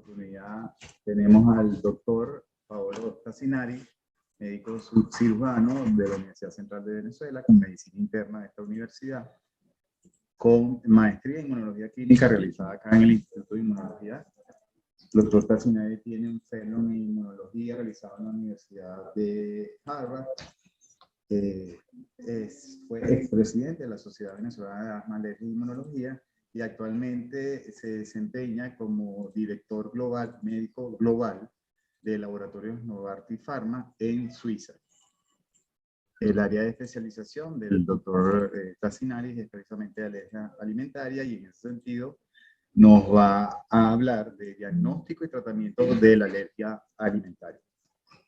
oportunidad tenemos al doctor Paolo Tassinari, médico cirujano de la Universidad Central de Venezuela, con medicina interna de esta universidad, con maestría en inmunología clínica realizada acá en el Instituto de Inmunología. El doctor Tassinari tiene un fellow en inmunología realizado en la Universidad de Harvard. Fue expresidente de la Sociedad Venezolana de Asma, Alergia e Inmunología y actualmente se desempeña como director global, médico global de Laboratorios Novartis Pharma en Suiza. El área de especialización del doctor Tassinari es precisamente de alergia alimentaria y en ese sentido nos va a hablar de diagnóstico y tratamiento de la alergia alimentaria.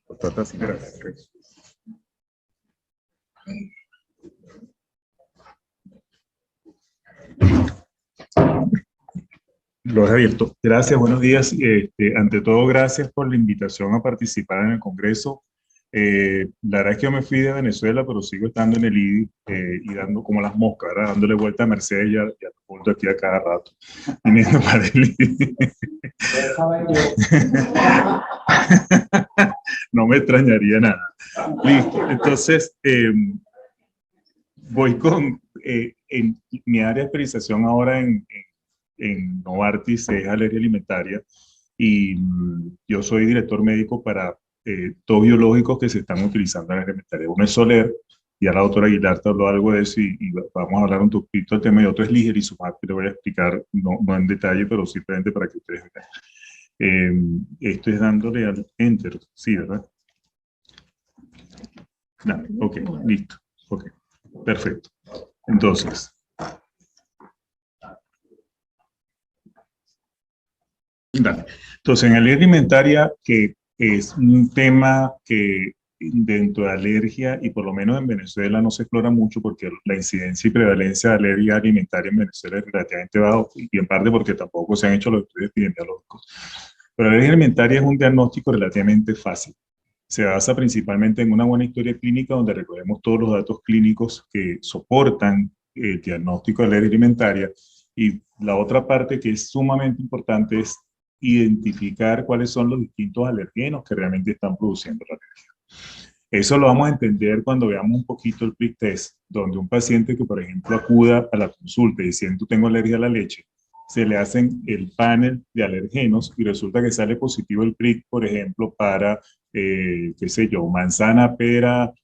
Doctor Tassinari. Lo he abierto. Gracias, buenos días. Ante todo, gracias por la invitación a participar en el Congreso. La verdad es que yo me fui de Venezuela, pero sigo estando en el IDI y dando como las moscas, ¿verdad? Dándole vuelta a Mercedes y a Leopoldo aquí a cada rato, viniendo para el IDI. No me extrañaría nada. Listo, entonces voy con en mi área de especialización ahora en Novartis es alergia alimentaria y yo soy director médico para dos biológicos que se están utilizando en alergia alimentaria. Uno es Soler, ya la doctora Aguilar te habló algo de eso y vamos a hablar un poquito del tema, y otro es Ligelizumab, que le voy a explicar, no en detalle, pero simplemente para que ustedes vean. Esto es dándole al Enter, sí, ¿verdad? Dale, ok, listo, ok, perfecto. Entonces, en alergia alimentaria, que es un tema que dentro de alergia, y por lo menos en Venezuela no se explora mucho porque la incidencia y prevalencia de alergia alimentaria en Venezuela es relativamente bajo, y en parte porque tampoco se han hecho los estudios epidemiológicos. Pero la alergia alimentaria es un diagnóstico relativamente fácil. Se basa principalmente en una buena historia clínica donde recogemos todos los datos clínicos que soportan el diagnóstico de alergia alimentaria, y la otra parte que es sumamente importante es identificar cuáles son los distintos alergenos que realmente están produciendo la alergia. Eso lo vamos a entender cuando veamos un poquito el prick test, donde un paciente que, por ejemplo, acuda a la consulta diciendo tengo alergia a la leche, se le hacen el panel de alergenos y resulta que sale positivo el prick, por ejemplo, para, qué sé yo, manzana, pera,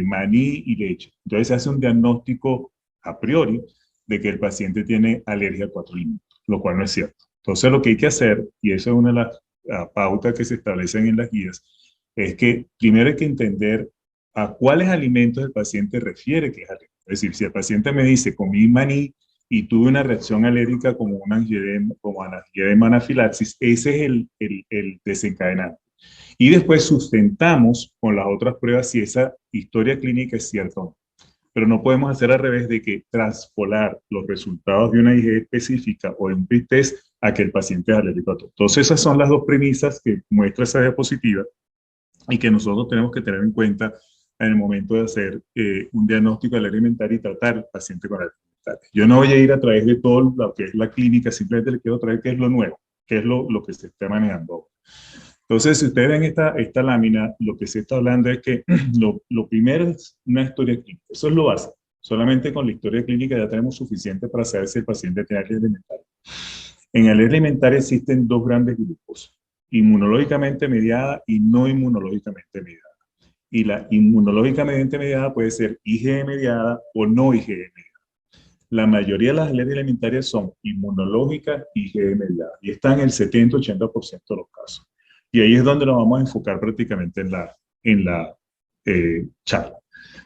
maní y leche. Entonces se hace un diagnóstico a priori de que el paciente tiene alergia a 4 alimentos, lo cual no es cierto. Entonces lo que hay que hacer, y eso es una de las pautas que se establecen en las guías, es que primero hay que entender a cuáles alimentos el paciente refiere que es alérgico. Es decir, si el paciente me dice comí maní y tuve una reacción alérgica como una angioedema anafilaxis, ese es el desencadenante. Y después sustentamos con las otras pruebas si esa historia clínica es cierta o no. Pero no podemos hacer al revés de que traspolar los resultados de una IgE específica o de un prick test a que el paciente es alérgico a todo. Entonces esas son las dos premisas que muestra esa diapositiva y que nosotros tenemos que tener en cuenta en el momento de hacer un diagnóstico de alergia alimentaria y tratar al paciente con alergia alimentaria. Yo no voy a ir a través de todo lo que es la clínica, simplemente le quiero traer qué es lo nuevo, qué es lo que se está manejando ahora. Entonces, si ustedes ven esta lámina, lo que se está hablando es que lo primero es una historia clínica. Eso es lo básico. Solamente con la historia clínica ya tenemos suficiente para saber si el paciente tiene alergia alimentaria. En alergia alimentaria existen dos grandes grupos: inmunológicamente mediada y no inmunológicamente mediada. Y la inmunológicamente mediada puede ser IgE mediada o no IgE mediada. La mayoría de las alergias alimentarias son inmunológicas y IgE mediadas, y están en el 70-80% de los casos. Y ahí es donde nos vamos a enfocar prácticamente en la charla.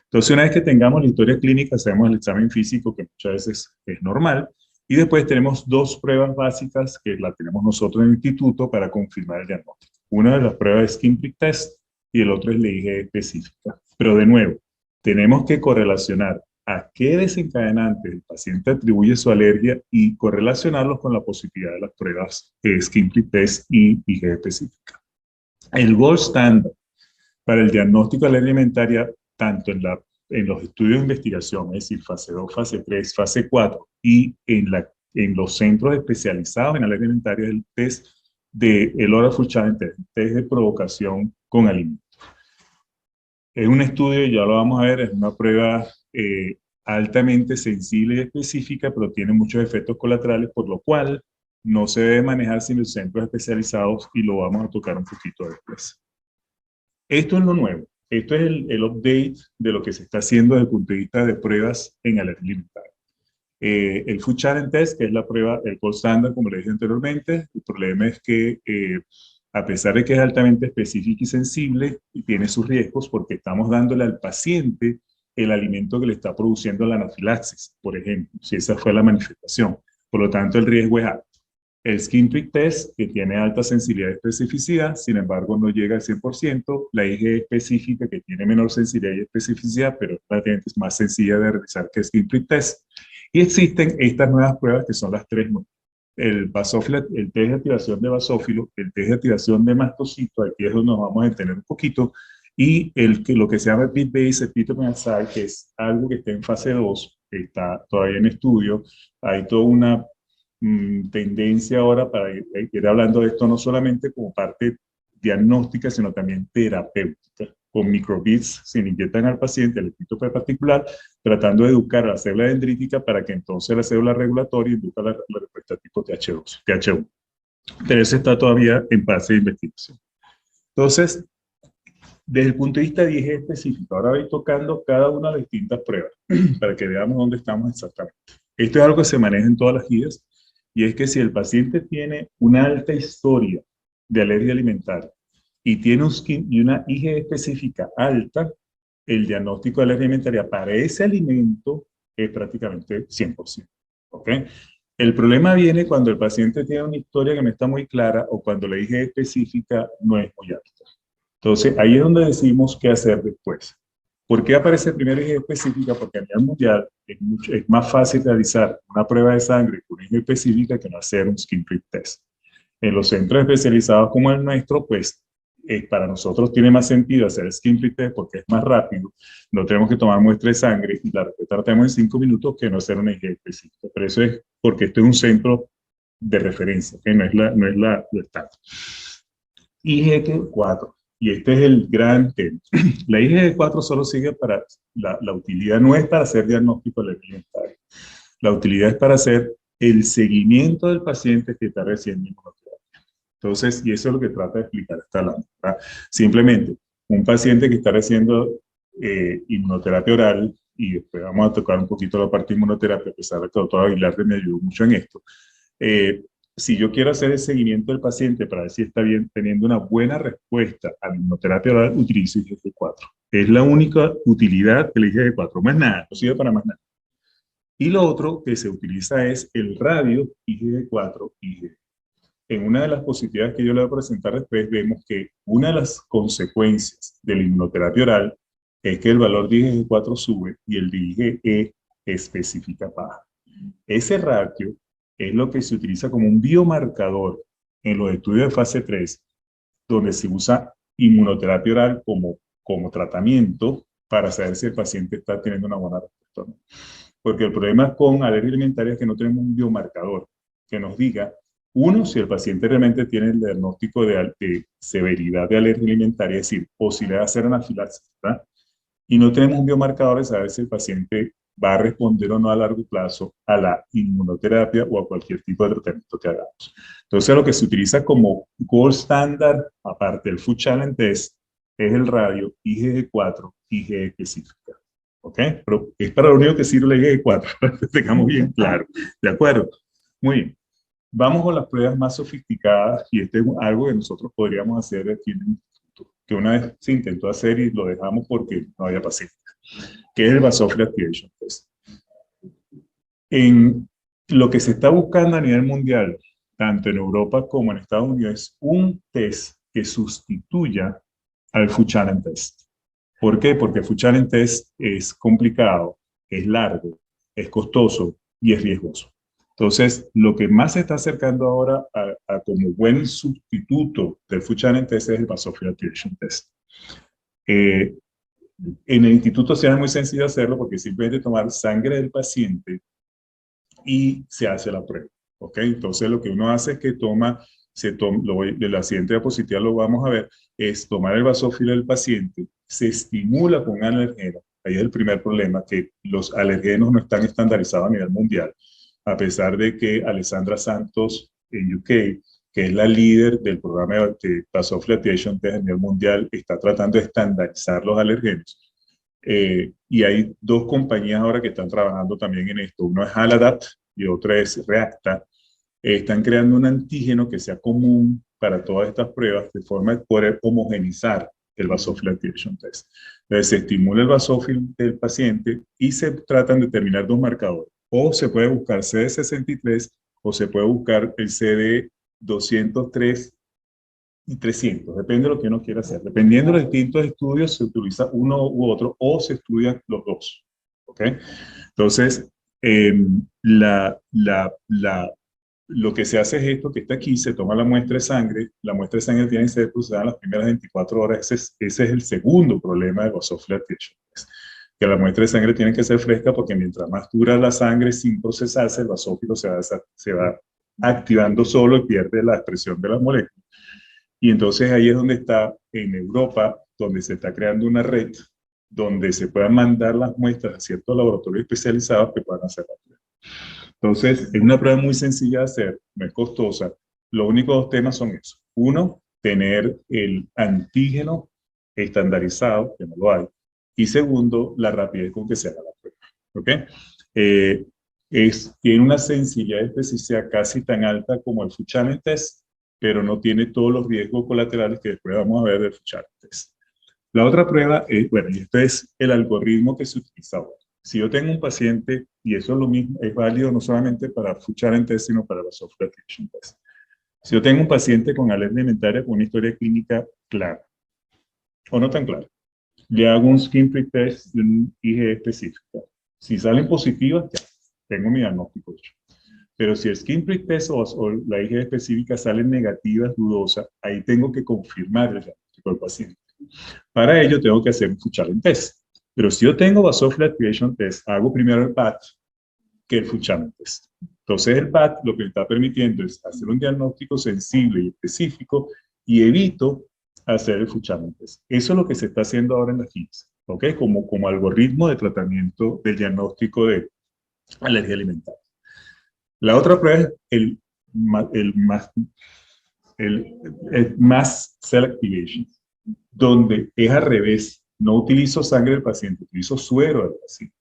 Entonces, una vez que tengamos la historia clínica, hacemos el examen físico, que muchas veces es normal, y después tenemos dos pruebas básicas que la tenemos nosotros en el instituto para confirmar el diagnóstico. Una de las pruebas es Skin Prick Test y el otro es la IgE específica. Pero de nuevo, tenemos que correlacionar a qué desencadenante el paciente atribuye su alergia y correlacionarlos con la positividad de las pruebas Skin Prick Test y IgE específica. El gold standard para el diagnóstico de alergia alimentaria, tanto en los estudios de investigación, es decir, fase 2, fase 3, fase 4, y en los centros especializados en alergia alimentaria, es el test del Oral Food Challenge Test, test de provocación con alimentos. Es un estudio, ya lo vamos a ver, es una prueba altamente sensible y específica, pero tiene muchos efectos colaterales, por lo cual no se debe manejar sin los centros especializados y lo vamos a tocar un poquito después. Esto es lo nuevo. Esto es el update de lo que se está haciendo desde el punto de vista de pruebas en alergia alimentaria. El Food Challenge Test, que es la prueba, el gold standard, como le dije anteriormente, el problema es que a pesar de que es altamente específica y sensible, tiene sus riesgos porque estamos dándole al paciente el alimento que le está produciendo la anafilaxis, por ejemplo, si esa fue la manifestación. Por lo tanto, el riesgo es alto. El Skin Prick Test, que tiene alta sensibilidad y especificidad, sin embargo, no llega al 100%. La IgE específica, que tiene menor sensibilidad y especificidad, pero es más sencilla de realizar que el Skin Prick Test. Y existen estas nuevas pruebas que son las tres nuevas. El basófilo, el test de activación de basófilo, el test de activación de mastocito, aquí es donde nos vamos a detener un poquito, y lo que se llama Pit-Based Epitope Assay, que es algo que está en fase 2, está todavía en estudio. Hay toda una tendencia ahora para ir hablando de esto no solamente como parte diagnóstica, sino también terapéutica. Con microbits se inyectan al paciente el epítope particular, tratando de educar a la célula dendrítica para que entonces la célula regulatoria induca la respuesta tipo TH1. Pero eso está todavía en fase de investigación. Entonces, desde el punto de vista de IgE específico, ahora voy tocando cada una de las distintas pruebas para que veamos dónde estamos exactamente. Esto es algo que se maneja en todas las guías, y es que si el paciente tiene una alta historia de alergia alimentaria y tiene una IgE específica alta, el diagnóstico de alergia alimentaria para ese alimento es prácticamente 100%. ¿Ok? El problema viene cuando el paciente tiene una historia que no está muy clara o cuando la IgE específica no es muy alta. Entonces, ahí es donde decimos qué hacer después. ¿Por qué aparece primero IgE específica? Porque a nivel mundial es más fácil realizar una prueba de sangre con IgE específica que no hacer un Skin Prick Test. En los centros especializados como el nuestro, pues para nosotros tiene más sentido hacer el Skin Prick Test porque es más rápido, no tenemos que tomar muestra de sangre y la respuesta la tenemos en 5 minutos que no hacer una IgE específica. Pero eso es porque esto es un centro de referencia, que no es lo estándar. IgG4, y este es el gran tema. La IgG4 solo sirve para, la utilidad no es para hacer diagnóstico alimentario, la utilidad es para hacer el seguimiento del paciente que está recibiendo inmunoterapia. Entonces, y eso es lo que trata de explicar esta lámina. Simplemente, un paciente que está recibiendo inmunoterapia oral, y después vamos a tocar un poquito la parte de inmunoterapia, a pesar de que el doctor Aguilar me ayudó mucho en esto. Si yo quiero hacer el seguimiento del paciente para ver si está bien, teniendo una buena respuesta a la inmunoterapia oral, utilizo IgG4. Es la única utilidad del IgG4, más nada, no sirve para más nada. Y lo otro que se utiliza es el radio IgG4-IgG. En una de las positividades que yo le voy a presentar después, vemos que una de las consecuencias de la inmunoterapia oral es que el valor de IgG4 sube y el de IgE específica baja. Ese ratio es lo que se utiliza como un biomarcador en los estudios de fase 3, donde se usa inmunoterapia oral como tratamiento para saber si el paciente está teniendo una buena respuesta o no. Porque el problema con alergia alimentaria es que no tenemos un biomarcador que nos diga, uno, si el paciente realmente tiene el diagnóstico de severidad de alergia alimentaria, es decir, posibilidad de hacer anafilaxis, ¿verdad? Y no tenemos un biomarcador de saber si el paciente va a responder o no a largo plazo a la inmunoterapia o a cualquier tipo de tratamiento que hagamos. Entonces, lo que se utiliza como gold standard, aparte del Food Challenge Test, es el radio IgG4, IgE específica. ¿Ok? Pero es para lo único que sirve la IgG4, para que tengamos bien claro. ¿De acuerdo? Muy bien. Vamos con las pruebas más sofisticadas, y este es algo que nosotros podríamos hacer aquí en el instituto, que una vez se intentó hacer y lo dejamos porque no había paciente, que es el Basófilo Activation Test. En lo que se está buscando a nivel mundial, tanto en Europa como en Estados Unidos, es un test que sustituya al Food Challenge Test. ¿Por qué? Porque el Food Challenge Test es complicado, es largo, es costoso y es riesgoso. Entonces, lo que más se está acercando ahora a como buen sustituto del Food Challenge Test es el Basófilo Activation Test. En el instituto se hace muy sencillo hacerlo porque simplemente tomar sangre del paciente y se hace la prueba. ¿Ok? Entonces, lo que uno hace es que toma la siguiente diapositiva lo vamos a ver, es tomar el basófilo del paciente, se estimula con un alergeno. Ahí es el primer problema, que los alergenos no están estandarizados a nivel mundial, a pesar de que Alessandra Santos en UK, que es la líder del programa de Vasofiltration Test a nivel mundial, está tratando de estandarizar los alergenos. Y hay dos compañías ahora que están trabajando también en esto. Uno es Haladapt y otra es Reacta. Están creando un antígeno que sea común para todas estas pruebas de forma de poder homogenizar el Vasofiltration Test. Entonces se estimula el basófilo del paciente y se tratan de determinar dos marcadores. O se puede buscar CD63 o se puede buscar el CD203 y 300, depende de lo que uno quiera hacer. Dependiendo de los distintos estudios, se utiliza uno u otro o se estudian los dos. ¿Ok? Entonces, lo que se hace es esto que está aquí, se toma la muestra de sangre, la muestra de sangre tiene que ser procesada en las primeras 24 horas, ese es el segundo problema de vasofiltration, que la muestra de sangre tiene que ser fresca porque mientras más dura la sangre sin procesarse, el basófilo se va activando solo y pierde la expresión de las moléculas. Y entonces ahí es donde está, en Europa, donde se está creando una red donde se puedan mandar las muestras a ciertos laboratorios especializados que puedan hacer la prueba. Entonces, es una prueba muy sencilla de hacer, no es costosa. Los únicos dos temas son esos. Uno, tener el antígeno estandarizado, que no lo hay. Y segundo, la rapidez con que se haga la prueba. ¿Ok? Tiene una sencillez de especificidad casi tan alta como el Food Challenge Test, pero no tiene todos los riesgos colaterales que después vamos a ver del Food Challenge Test. La otra prueba es, bueno, y este es el algoritmo que se utiliza ahora. Si yo tengo un paciente, y eso es lo mismo, es válido no solamente para Food Challenge Test, sino para la Vasofiltration Test. Si yo tengo un paciente con alergia alimentaria con una historia clínica clara, o no tan clara, le hago un skin prick test de un IgE específico. Si salen positivas, ya, tengo mi diagnóstico hecho. Pero si el skin prick test o la IgE específica salen negativas, dudosas, ahí tengo que confirmar el diagnóstico del paciente. Para ello tengo que hacer un Food Challenge Test. Pero si yo tengo Vasofiltration Test, hago primero el PAT que el Food Challenge Test. Entonces el PAT lo que me está permitiendo es hacer un diagnóstico sensible y específico y evito hacer el Food Challenge Test. Eso es lo que se está haciendo ahora en la GIMS, ¿ok? Como algoritmo de tratamiento del diagnóstico de alergia alimentaria. La otra prueba es el mass cell activation, donde es al revés. No utilizo sangre del paciente, utilizo suero del paciente.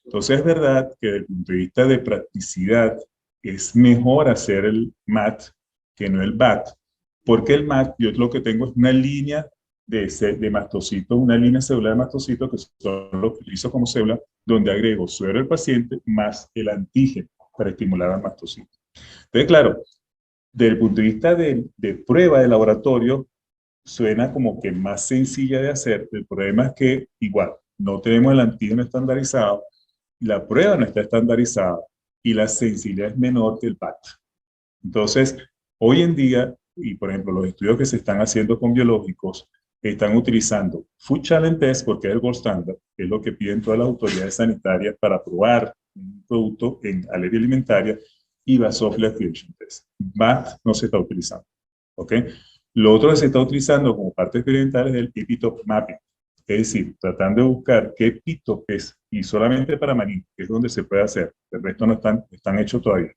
Entonces es verdad que desde el punto de vista de practicidad es mejor hacer el MAT que no el BAT, porque el MAT yo lo que tengo es una línea de mastocitos, una línea celular de mastocitos que solo utilizo como célula, donde agrego suero del paciente más el antígeno para estimular al mastocito. Entonces, claro, desde el punto de vista de prueba de laboratorio, suena como que más sencilla de hacer. El problema es que, igual, no tenemos el antígeno estandarizado, la prueba no está estandarizada y la sensibilidad es menor que el PAT. Entonces, hoy en día, y por ejemplo, los estudios que se están haciendo con biológicos, están utilizando Food Challenge Test porque es el gold standard, que es lo que piden todas las autoridades sanitarias para probar un producto en alergia alimentaria, y Vasofiltration Test. BAT no se está utilizando. ¿Ok? Lo otro que se está utilizando como parte experimental es el epitope mapping. Es decir, tratando de buscar qué epitope es, y solamente para maní, que es donde se puede hacer. El resto no están hechos todavía.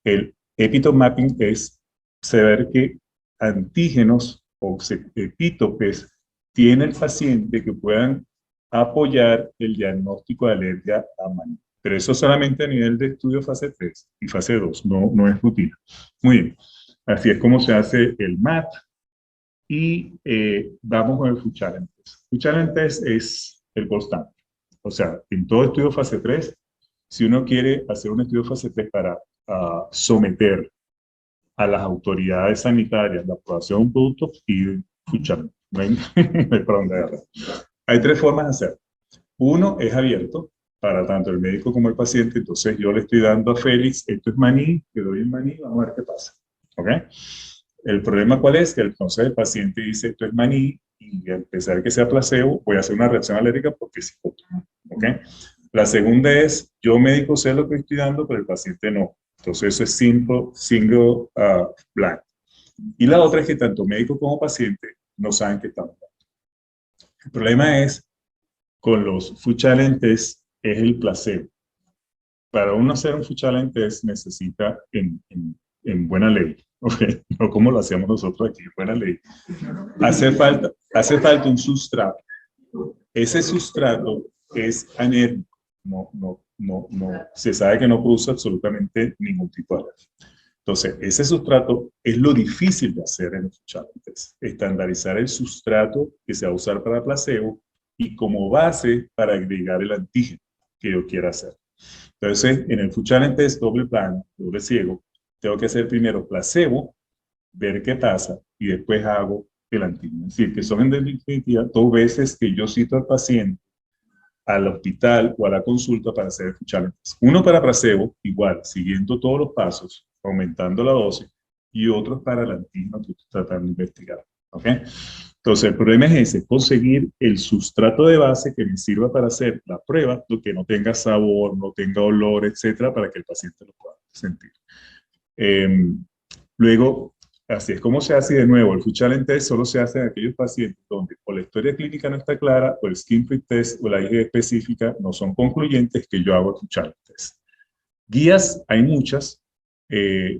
El epitope mapping es saber qué antígenos o epítopes tiene el paciente que puedan apoyar el diagnóstico de alergia a maní. Pero eso solamente a nivel de estudio fase 3 y fase 2, no es rutina. Muy bien, así es como se hace el MAT. Y vamos con el Food Challenge Test. Food Challenge Test es el gold standard. O sea, en todo estudio fase 3, si uno quiere hacer un estudio fase 3 para someter a las autoridades sanitarias la aprobación de un producto, piden Food Challenge. No hay para dónde agarrar. Hay tres formas de hacerlo. Uno es abierto para tanto el médico como el paciente. Entonces yo le estoy dando a Félix, esto es maní, le doy el maní, vamos a ver qué pasa. ¿Ok? El problema cuál es, que entonces el paciente dice esto es maní y a pesar de que sea placebo, voy a hacer una reacción alérgica porque sí. ¿Ok? La segunda es, yo médico sé lo que estoy dando, pero el paciente no. Entonces eso es single blind. Y la otra es que tanto médico como paciente no saben qué estamos dando. El problema es, con los food challenge test, es el placebo. Para uno hacer un food challenge test necesita en buena ley, ¿okay? No como lo hacemos nosotros aquí, en buena ley. Hace falta un sustrato. Ese sustrato es anérgico. No, se sabe que no produce absolutamente ningún tipo de alergia. Entonces, ese sustrato es lo difícil de hacer en los challenges. Estandarizar el sustrato que se va a usar para placebo y como base para agregar el antígeno que yo quiera hacer. Entonces, en el Food Challenge Test doble plan, doble ciego, tengo que hacer primero placebo, ver qué pasa, y después hago el antígeno. Es decir, que son en definitiva 2 veces que yo cito al paciente al hospital o a la consulta para hacer el Food Challenge Test. Uno para placebo, igual, siguiendo todos los pasos, aumentando la dosis, y otros para el antígeno que estoy tratando de investigar. ¿Ok? Entonces, el problema es ese, conseguir el sustrato de base que me sirva para hacer la prueba, lo que no tenga sabor, no tenga olor, etcétera, para que el paciente lo pueda sentir. Luego, así es como se hace. De nuevo, el Food Challenge Test solo se hace en aquellos pacientes donde o la historia clínica no está clara, o el Skin Prick Test o la IgG específica no son concluyentes, que yo hago el Food Challenge Test. Guías, hay muchas.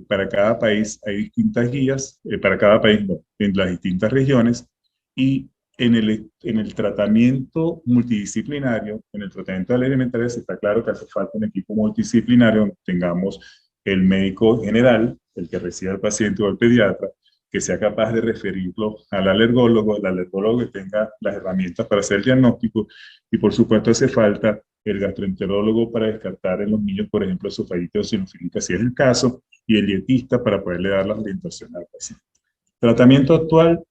Para cada país hay distintas guías, para cada país no, en las distintas regiones, y en el tratamiento multidisciplinario, en el tratamiento de la alimentaria, se está claro que hace falta un equipo multidisciplinario donde tengamos el médico general, el que reciba al paciente o el pediatra, que sea capaz de referirlo al alergólogo, el alergólogo que tenga las herramientas para hacer el diagnóstico, y por supuesto hace falta el gastroenterólogo para descartar en los niños, por ejemplo, esofagitis o sinofílica, si es el caso, y el dietista para poderle dar las orientaciones al paciente. Tratamiento actual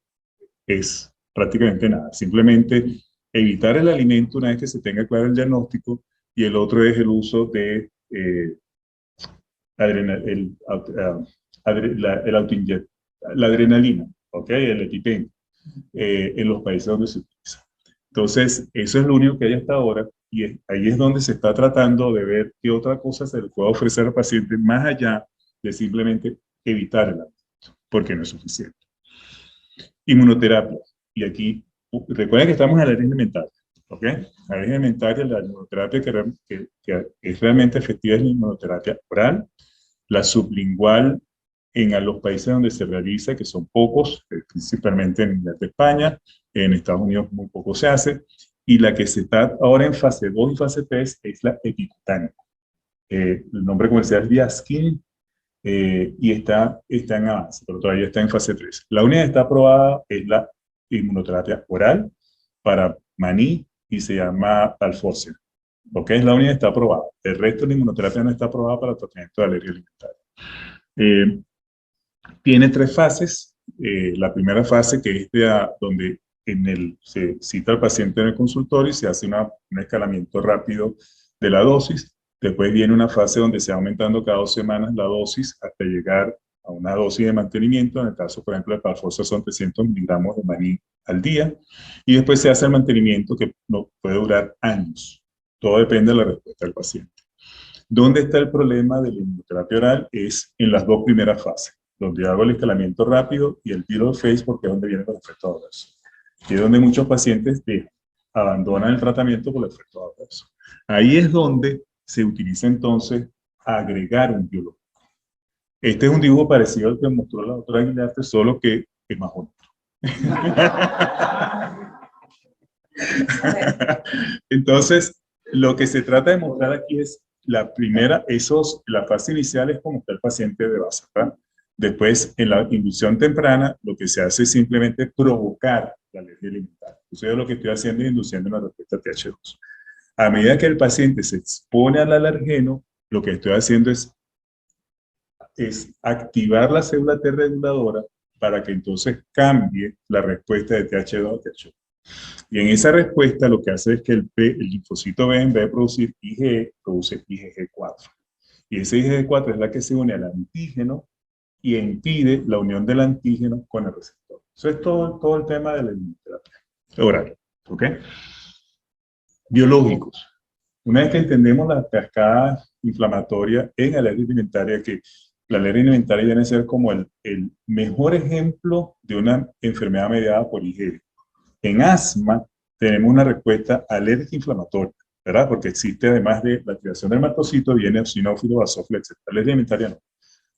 es prácticamente nada, simplemente evitar el alimento una vez que se tenga claro el diagnóstico, y el otro es el uso de la adrenalina, ¿okay? El EpiPen, en los países donde se utiliza. Entonces, eso es lo único que hay hasta ahora, y ahí es donde se está tratando de ver qué otra cosa se le puede ofrecer al paciente más allá de simplemente evitar el alimento, porque no es suficiente. Inmunoterapia. Y aquí, recuerden que estamos en la alergia alimentaria, ¿ok? La alergia alimentaria, la inmunoterapia que es realmente efectiva es la inmunoterapia oral, la sublingual en los países donde se realiza, que son pocos, principalmente en España, en Estados Unidos muy poco se hace, y la que se está ahora en fase 2 y fase 3 es la epicutánea. El nombre comercial es Viaskin, y está en avance, pero todavía está en fase 3. La única que está aprobada es la inmunoterapia oral para maní y se llama Alforcia. ¿Ok? Es la única que está aprobada. El resto de la inmunoterapia no está aprobada para tratamiento de alergia alimentaria. Tiene 3 fases. La primera fase, que es donde se cita al paciente en el consultorio y se hace un escalamiento rápido de la dosis. Después viene una fase donde se va aumentando cada 2 semanas la dosis hasta llegar a una dosis de mantenimiento. En el caso, por ejemplo, de Palforzia son 300 miligramos de maní al día. Y después se hace el mantenimiento que puede durar años. Todo depende de la respuesta del paciente. ¿Dónde está el problema de la inmunoterapia oral? Es en las 2 primeras fases, donde hago el escalamiento rápido y el tiro de phase, porque es donde vienen los efectos adversos. Y es donde muchos pacientes abandonan el tratamiento por el efecto adverso. Ahí es donde se utiliza entonces agregar un biológico. Este es un dibujo parecido al que mostró la doctora Aguilar, solo que es más bonito. Entonces, lo que se trata de mostrar aquí es la fase inicial es como está el paciente de base, ¿verdad? Después, en la inducción temprana, lo que se hace es simplemente provocar la alergia alimentaria. Entonces, yo lo que estoy haciendo es induciendo una respuesta TH2. A medida que el paciente se expone al alergeno, lo que estoy haciendo es activar la célula T reguladora para que entonces cambie la respuesta de TH2 a TH1. Y en esa respuesta lo que hace es que el linfocito B, en vez de producir IgE, produce IgG4. Y ese IgG4 es la que se une al antígeno y impide la unión del antígeno con el receptor. Eso es todo el tema de la inmunoterapia oral. ¿Ok? Biológicos. Una vez que entendemos la cascada inflamatoria en alergia alimentaria, que la alergia alimentaria viene a ser como el mejor ejemplo de una enfermedad mediada por IgE. En asma tenemos una respuesta alérgica inflamatoria, ¿verdad? Porque existe, además de la activación del mastocito, viene eosinófilo, basófilo, etc. La alergia alimentaria no.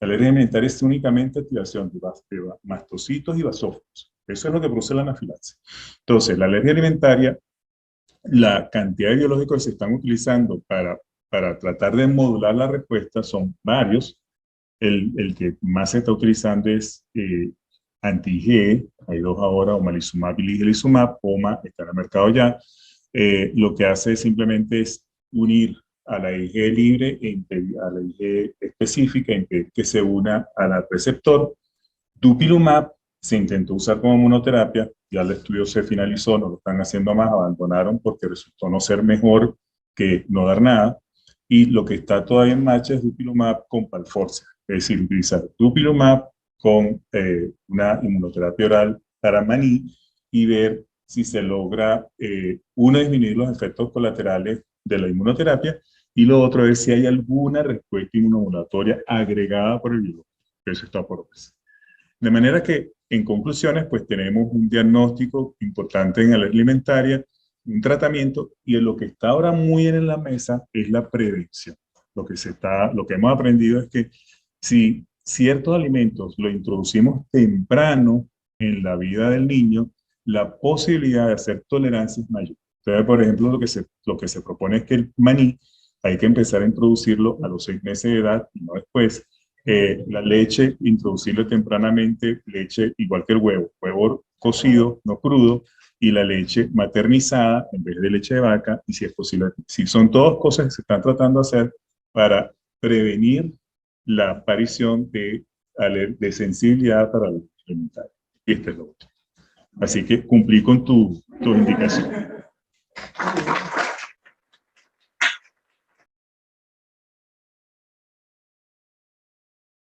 La alergia alimentaria es únicamente activación de mastocitos y basófilos. Eso es lo que produce la anafilaxis. Entonces, la alergia alimentaria, la cantidad de biológicos que se están utilizando para tratar de modular la respuesta son varios. El que más se está utilizando es anti-IgE, hay dos ahora, omalizumab y ligelizumab, OMA está en el mercado ya. Lo que hace simplemente es unir a la IgE libre a la IgE específica, impedir que se una al receptor. Dupilumab se intentó usar como monoterapia, ya el estudio se finalizó, no lo están haciendo más, abandonaron porque resultó no ser mejor que no dar nada. Y lo que está todavía en marcha es Dupilumab con Palforzia, es decir, utilizar Dupilumab con una inmunoterapia oral para maní y ver si se logra, uno, disminuir los efectos colaterales de la inmunoterapia y lo otro es si hay alguna respuesta inmunomodulatoria agregada por el biológico. Eso está por verse. De manera que, en conclusiones, pues tenemos un diagnóstico importante en alergia alimentaria, un tratamiento, y lo que está ahora muy en la mesa es la prevención. Lo que hemos aprendido es que si ciertos alimentos los introducimos temprano en la vida del niño, la posibilidad de hacer tolerancia es mayor. Entonces, por ejemplo, lo que se propone es que el maní hay que empezar a introducirlo a los 6 meses de edad y no después. La leche, introducirlo tempranamente, leche igual que el huevo cocido, no crudo, y la leche maternizada en vez de leche de vaca, y si es posible, si son todas cosas que se están tratando de hacer para prevenir la aparición de sensibilidad para la alimentaria. Y este es lo otro. Así que cumplí con tu indicación.